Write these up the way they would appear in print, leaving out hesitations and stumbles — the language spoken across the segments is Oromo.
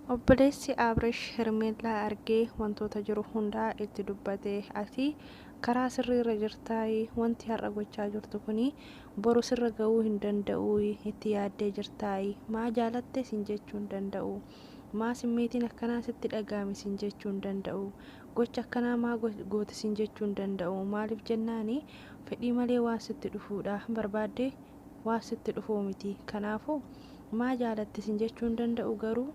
Obboleessi Abrash Hermeellaa argee wantoota jiru hundaa itti dubbate. Ati karaa sirriirra jirtaayii, wanti har'a gochaa jirtu kuni boru sirra ga'uu hin danda'u itti yaaddee jirtaayii. Maa jaalatte sin jechuu hin danda'u. Maa simmeetiin akkanaa sitti dhaga'ame sin jechuu hin danda'u. Gocha akkanaa maa goote sin jechuu hin danda'u. Maaliif jennaani fedhii malee waan sitti dhufuudha. Barbaaddee waan sitti dhufuu miti. Kanaafuu maa jaalatte sin jechuu hin danda'u. Garuu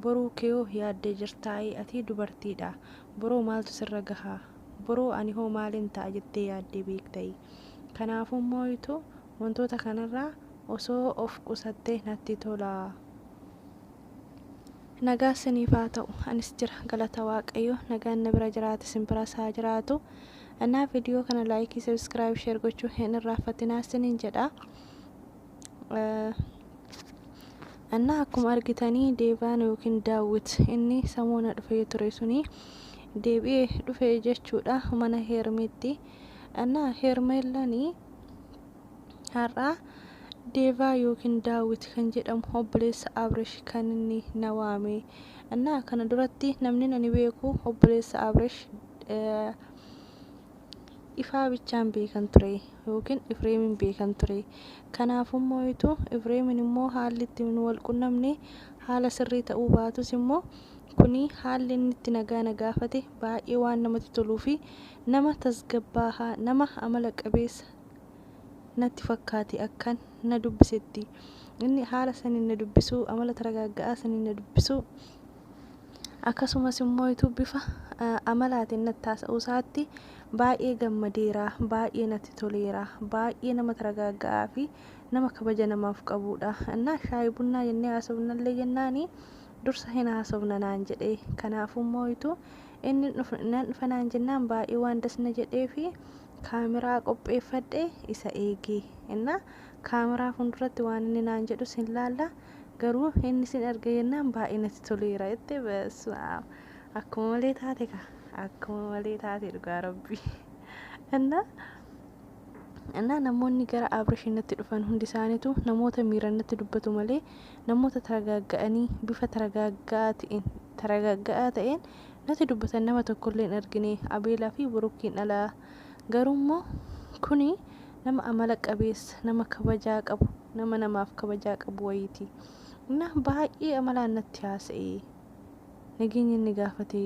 boruu kee yaaddee jirtaayii, ati dubartiidha. Boroo maaltu sirra gahaa? Boroo ani hoo maaliin ta'a jettee yaaddee beektayi. Kanaafuu moo'itu wantoota kanarraa osoo of qusattee natti tola. Nagaa isiniif haa ta'u. Anis jira, galata Waaqayyo. Nagaan na bira jiraate sin biras haa jiraatu. Annaa viidiyoo kana laayikii, sabskiraayib, sheer gochuu hin irraanfatinaa isiniin jedha. Annaa akkuma argitanii Deevaan yookiin Daawit inni samoona dhufee ture suni deebi'ee dhufee jechuudha mana Heermeetti. Annaa Heermeellanii har'a Deevaa yookiin Daawit kan jedhamu obboleessa Abrash kan inni na waame. Annaa kana duratti namni ani beeku obboleessa Abrash ifaa bichaan beekan ture yookiin Ifreemin beekan ture. Kanaafuu moo'itu Ifreemin immoo haalli itti wal qunnamne haala sirrii ta'uu baatus immoo kuni haalli inni itti nagaa na gaafate baay'ee waan namatti toluu fi nama tasgabbaahaa, nama amala qabeessa natti fakkaate akkan na dubbisetti. Inni haala saniin na dubbisuu, amala taragaaga'aa saniin na dubbisuu, akkasumas immoo bifa amalaatiin natti haasa'uu isaatti baay'ee gammadeera, baay'ee natti toleera, baay'ee nama taragaaga'aa fi nama kabaja namaaf qabudha. Annaa shaayii bunnaa jennee haasofnallee jennaani dursa hin haasofna naan jedhee. Kanaafuu moo'itu inni nan dhufa naan jennaan baay'ee waan dasna jedhee fi kaameraa qopheeffadhe isa eegee. Innaa kaameraa fuulduratti waan inni naan jedhu sin laalla. Garuu inni sin arge jennaan baay'ee natti toleera jettee beessaa. Akkuma malee taate ka. Akkuma malee taate dhugaa rabbii. Innaa namoonni gara Abrash natti dhufan hundi isaaniitu namoota miiran natti dubbatu malee namoota taragaaga'anii bifa taragaaga'aa ta'een natti dubbatan nama tokkollee hin argine. Abeelaa fi Burukiin alaa. Garuummoo kuni nama amala qabeessa, nama kabajaa qabu, nama namaaf kabajaa qabu wayiiti. Innaa baay'ee amalaan natti haasa'e. Nageenya inni gaafate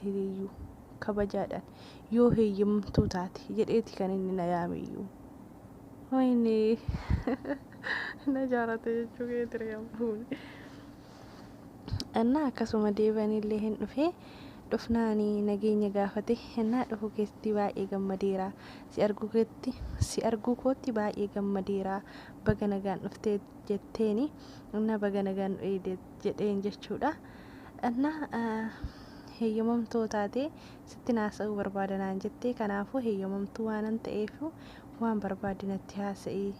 iyyuu kabajaadhaan yoo heeyyamtuu taate jedheeti kan inni na yaame iyyuu. Wayne na jaalate jechuu keetii reefuun. Innaa akkasuma deebanillee hin dhufee dhufnaanii nageenya gaafate. Innaa dhufu keessatti baay'ee gammadeera. Si arguu kootti baay'ee gammadeera. Baga nagaan dhuftee jetteeni. Innaa baga nagaan jedheen jechuudha. Innaa heeyyamamtuu taate sitti haasa'uu barbaada naan jettee. Kanaafuu heeyyamamtuu waanan ta'eef waan barbaade natti haasa'e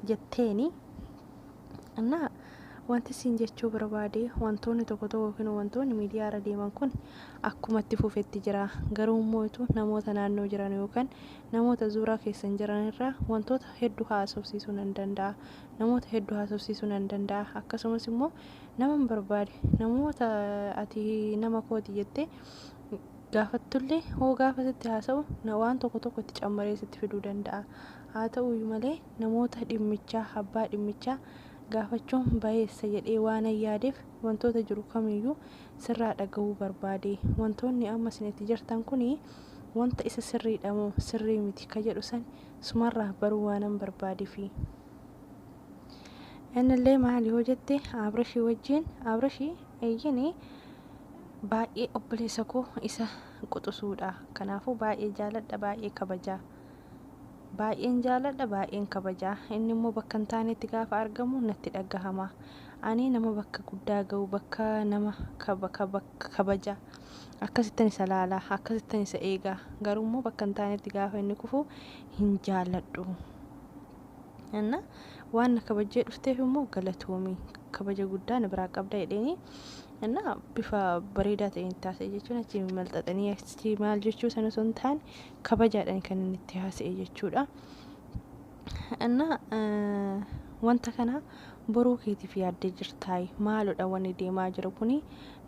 jetteeni. Innaa wanti siin jechuu barbaade wantoonni tokko yookiin wantoonni miidiyaa irra deeman kun akkuma itti fufetti jira. Garuu moo'itu namoota naannoo jiran yookaan namoota zuuraa keessan jiran irraa wantoota hedduu haasofsiisuu nan danda'a. Namoota hedduu haasofsiisuu nan danda'a. Akkasumas immoo nama barbaade namoota ati nama kooti jettee gaafattullee hoo gaafa sitti haasa'u waan tokko itti cammaree sitti fiduu danda'a. Haa ta'u malee namoota dhimmichaa, abbaa dhimmichaa gaafachuun bayeessa jedhee waan yaadeef wantoota jiru kamiyyuu sirraa dhagahuu barbaade. Wantoonni amma isin itti jirtan kuni wanta isa sirriidha moo sirrii miti ka jedhu san sumarraa baruu waanan barbaadeefi. Innillee maali hoo jette Abrashii wajjin Abrashii eeyyanii baay'ee obboleessa koo isa quxisuudha. Kanaafuu baay'ee jaaladha, baay'ee kabajaa. Baay'een jaaladha, baay'een kabajaa. Inni immoo bakka hin taanetti gaafa argamu natti dhagahama. Ani nama bakka guddaa ga'u, bakka nama kabaja. Akkasittan isa laala, akkasittan isa eega. Garuu immoo bakka hin taanetti gaafa inni kufu hin jaaladhu. Innaa waan na kabajee dhufteef immoo galatoomi. Kabaja guddaa na biraa qabda jedheeni. Innaa bifa bareedaa ta'een taasise jechuun achi malxaxanii achi maal jechuu sana osoo hin taane kabajaadhaan kan inni itti haasa'e jechuudha. Innaa wanta kana boruu keetiif yaaddee jirtaay maalodha wanni deemaa jiru kuni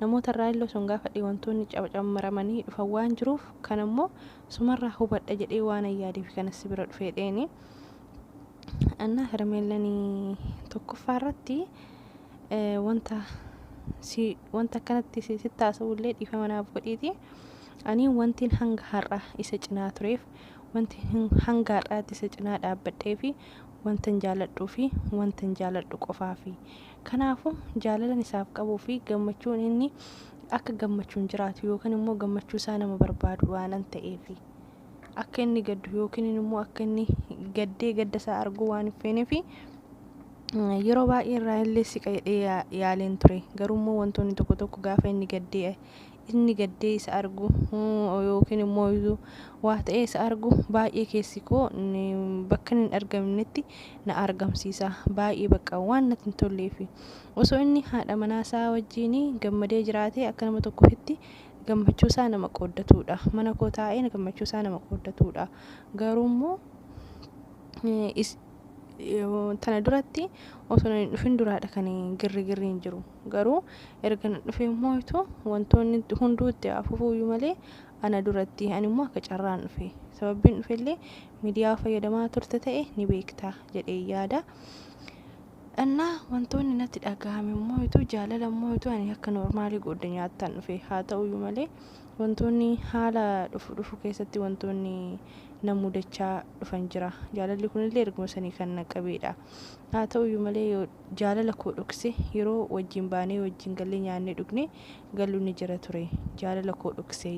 namoota irraa illee osoo gaafadhee wantoonni cabacammaramanii dhufan waan jiruuf kan ammoo sumarraa hubadha jedhee waan yaadee fi kanas bira dhufeedheeni anna hermeellanii tokkoffaa irratti wanta kanatti sitti haasa'ullee dhiifama naaf godhiiti ani wantiin hanga har'a isa cinaa tureef wanti hanga har'aatti isa cinaa dhaabbadhee fi wantan jaaladhuu fi wantan jaaladhu qofaa fi kanaafu jaalalan isaaf qabuu fi gammachuun inni akka gammachuun jiraatu yookaan immoo gammachuu isaa nama barbaadu waan ta'eef akka inni gaddu yookiin immoo akka inni gaddee gadda isaa argu waan feeneef yeroo baay'ee irraa illee siqa yaaleen ture garuu wantoonni tokko gaafa inni gaddee isa argu yookiin immoo waa ta'ee isa argu baay'ee keessi koo bakka hin argamnetti na argamsiisa baay'ee bakka waan natti hin tolleef osoo inni haadha manaa isaa wajjin gammadee jiraatee akka nama tokkotti gammachuu isaa nama qooddatudha mana koo taa'ee gammachuu isaa nama qooddatudha garuu immoo tana duratti osoo hin dhufin duraadha kan girriin jiru garuu erga dhufee immoo wantoonni hunduutti afuufuu malee ana duratti ani immoo akka carraan dhufe sababiin dhufellee miidiyaa fayyadamaa turte ta'e ni beektaa jedhee yaada annaa wantoonni natti dhagahame immoo jaalala immoo ani akka normaalii godhe nyaattan dhufe haa ta'u malee wantoonni haala dhufu keessatti wantoonni namudachaa dhufan jira jaalalli kunillee erguma sanii kan naqabeedha haa ta'u malee jaalala koo dhokse yeroo wajjin baanee wajjin gallee nyaannee dhugne galuu ni jira ture jaalala koo dhokse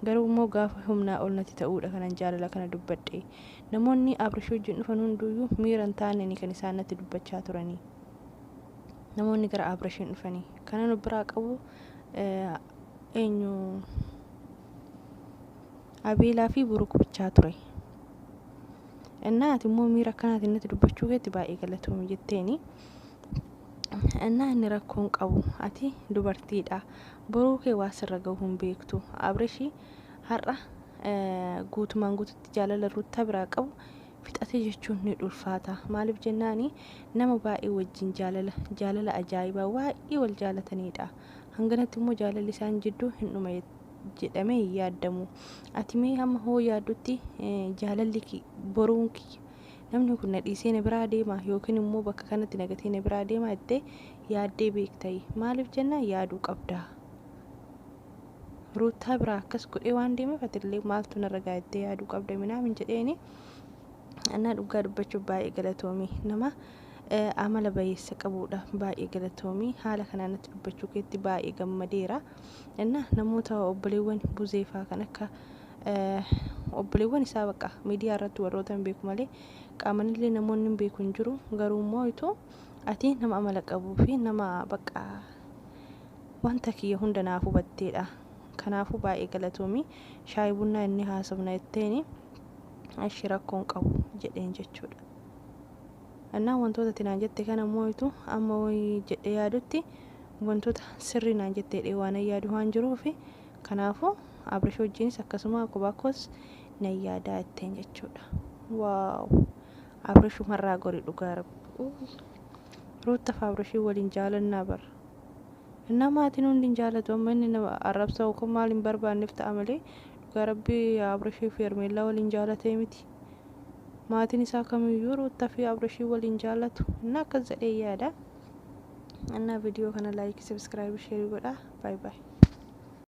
garuu immoo gaafa humnaa ol natti ta'uudha kanan jaalala kana dubbadhe namoonni Abrash wajjin dhufan hunduyyuu miiran taane kan isaan natti dubbachaa turanii namoonni gara Abrashin dhufanii kana nu biraa qabu eenyu Abeelaa fi Buruk bichaa ture ati immoo miira kanaatiin natti dubbachuu keetti baay'ee galatoomii jetteeni inni rakkoon qabu ati dubartiidha boruu kee waa sirra ga'uu hin beektu Abrash har'a guutumaan guututti jaalala Ruutaa biraa qabu fixate jechuun ni ulfaata maaliif jennaani nama baay'ee wajjin jaalala ajaa'ibaa waa'ee wal jaalatanidha hanganatti immoo jaalalli isaan jidduu hin dhuma jedhamee yaadamu ati mee hamma hoo yaadutti jaalalli boruun namni kun na dhiisee na biraa deema yookiin immoo bakka kanatti nagatee na biraa deema jettee yaaddee beektai maaliif jennaa yaaduu qabda Ruutaa biraa akkas godhee waan deemeef atillee maaltu narra ga'a jettee yaaduu qabda minaamin jedheeni annaa dhugaa dubbachuuf baay'ee galatoomii nama amala bayeessa qabuudha baay'ee galatoomii haala kanaan natti dubbachuu keetti baay'ee gammadeera namoota obboleewwan buzeefaa kan akka obboleewwan isaa bakka miidiyaa irratti warroota hin beeku malee qaamanillee namoonni hin beeku hin jiru garuu immoo ati nama amala qabuu fi nama bakka wanta kiyya hunda naaf hubatteedha kanaafuu baay'ee galatoomii shaayii bunnaa inni haasofna jetteeni ashi rakkoon qabu jedheen jechuudha wantoota tinaan jette kana immoo amma jedhee yaadutti wantoota sirrii naan jettee waan yaadu waan jiruuf kanaafuu Abrash wajjinis akkasuma kubaakos na yaadaa jetteen jechuudha waaw Abrash marraa gorii dhugaa rabbi Ruutaa fi Abrash waliin jaalannaa bar maatiin hundi jaalatu amma inni nama arrabsa ko maaliin barbaanneef ta'a malee dhugaa rabbi Abrash fi Hermeellaa waliin jaalatee miti maatiin isaa kamiyyuu Ruutaa fi Abrash waliin jaalatu akkas jedhee yaada viidiyoo kana like subscribe share godhaa bye bye